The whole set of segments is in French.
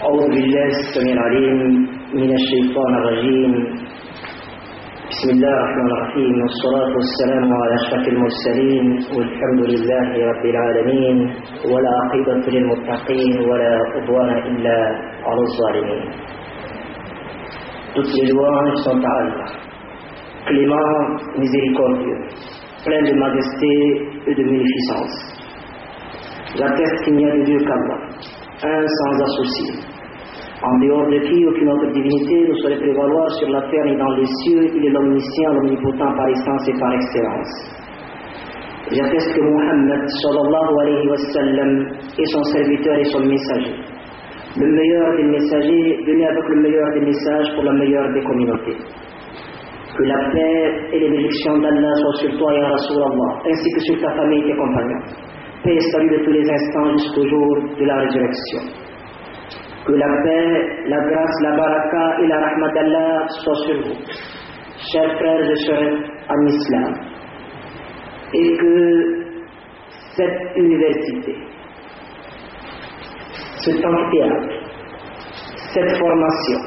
أعوذ بالله السميع العليم من الشيطان الرجيم. بسم الله الرحمن الرحيم، والصلاة والسلام على أشرف المرسلين، والحمد لله رب العالمين، ولا عقبة للمتقين ولا عدوان إلا على الظالمين. Toutes les louanges sont à Allah, clément, miséricordieux, plein de majesté et de munificence. J'atteste qu'il n'y a de Dieu qu'Allah, un sans associé, en dehors de qui aucune autre divinité ne saurait prévaloir sur la terre ni dans les cieux. Il est l'omniscient, l'omnipotent par essence et par excellence. J'atteste que Muhammad sallallahu alayhi wa sallam est son serviteur et son messager, le meilleur des messagers venu avec le meilleur des messages pour la meilleure des communautés. Que la paix et les bénédictions d'Allah soient sur toi et Rasulallah, ainsi que sur ta famille et tes compagnons. Paix et salut de tous les instants jusqu'au jour de la résurrection. Que la paix, la grâce, la baraka et la rahmat d'Allah soient sur vous, chers frères et sœurs en islam, et que cette université, cet amphithéâtre, cette formation,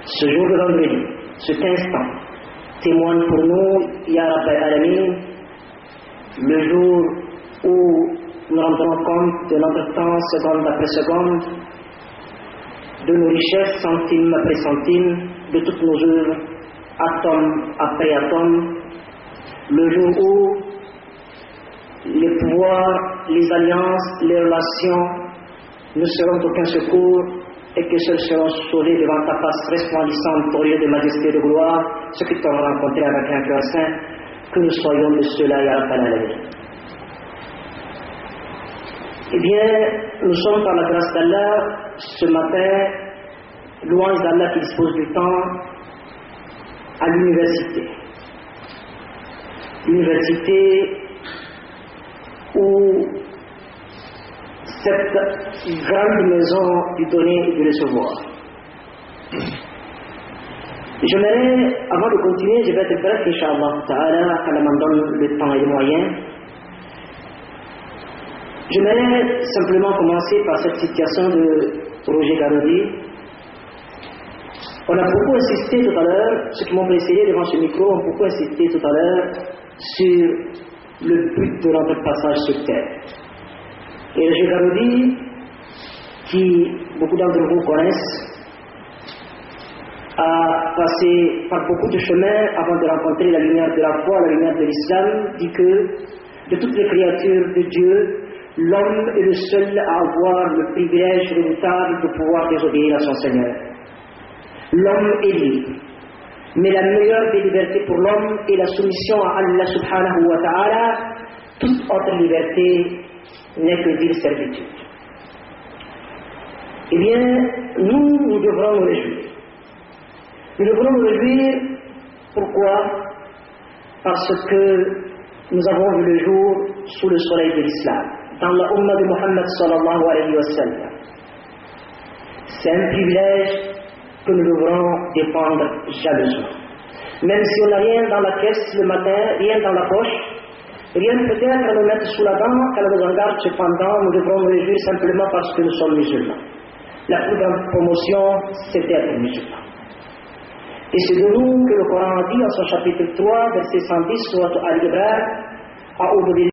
ce jour de vendredi, cet instant, témoigne pour nous, Ya Rabbal Alamin, le jour où nous rendrons compte de notre temps, seconde après seconde, de nos richesses, centime après centime, de toutes nos œuvres, atome après atome, le jour où les pouvoirs, les alliances, les relations ne seront d'aucun secours et que seuls seront sauvés devant ta face resplendissante, glorieuse de majesté et de gloire, ceux qui t'ont rencontré avec un cœur saint, que nous soyons de ceux-là, Ya Rabbal Alamin. Eh bien, nous sommes par la grâce d'Allah ce matin, louange d'Allah qui dispose du temps, à l'université. L'université où cette grande maison du donner et du recevoir. J'aimerais, avant de continuer, je vais être bref, Inch'Allah Ta'ala, quand elle m'en donne le temps et les moyens. J'aimerais simplement commencer par cette situation de Roger Garaudy. On a beaucoup insisté tout à l'heure, ceux qui m'ont précédé devant ce micro ont beaucoup insisté tout à l'heure sur le but de notre passage sur terre. Et Roger Garaudy, qui beaucoup d'entre vous connaissent, a passé par beaucoup de chemins avant de rencontrer la lumière de la foi, la lumière de l'islam, dit que de toutes les créatures de Dieu, l'homme est le seul à avoir le privilège redoutable de pouvoir désobéir à son Seigneur. L'homme est libre, mais la meilleure des libertés pour l'homme est la soumission à Allah subhanahu wa ta'ala. Toute autre liberté n'est que vile servitude. Eh bien, nous devrons nous réjouir. Nous devrons nous réjouir, pourquoi? Parce que nous avons vu le jour sous le soleil de l'islam, dans la Ummah de Muhammad sallallahu alayhi wa sallam. C'est un privilège que nous devrons défendre jalousement. Même si on n'a rien dans la caisse le matin, rien dans la poche, rien peut-être à nous mettre sous la dent, qu'elle nous regarde, cependant, nous devrons nous réjouir simplement parce que nous sommes musulmans. La plus grande promotion, c'est d'être musulman. Et c'est de nous que le Coran dit en son chapitre 3, verset 110, Surat Al-Ibrahim,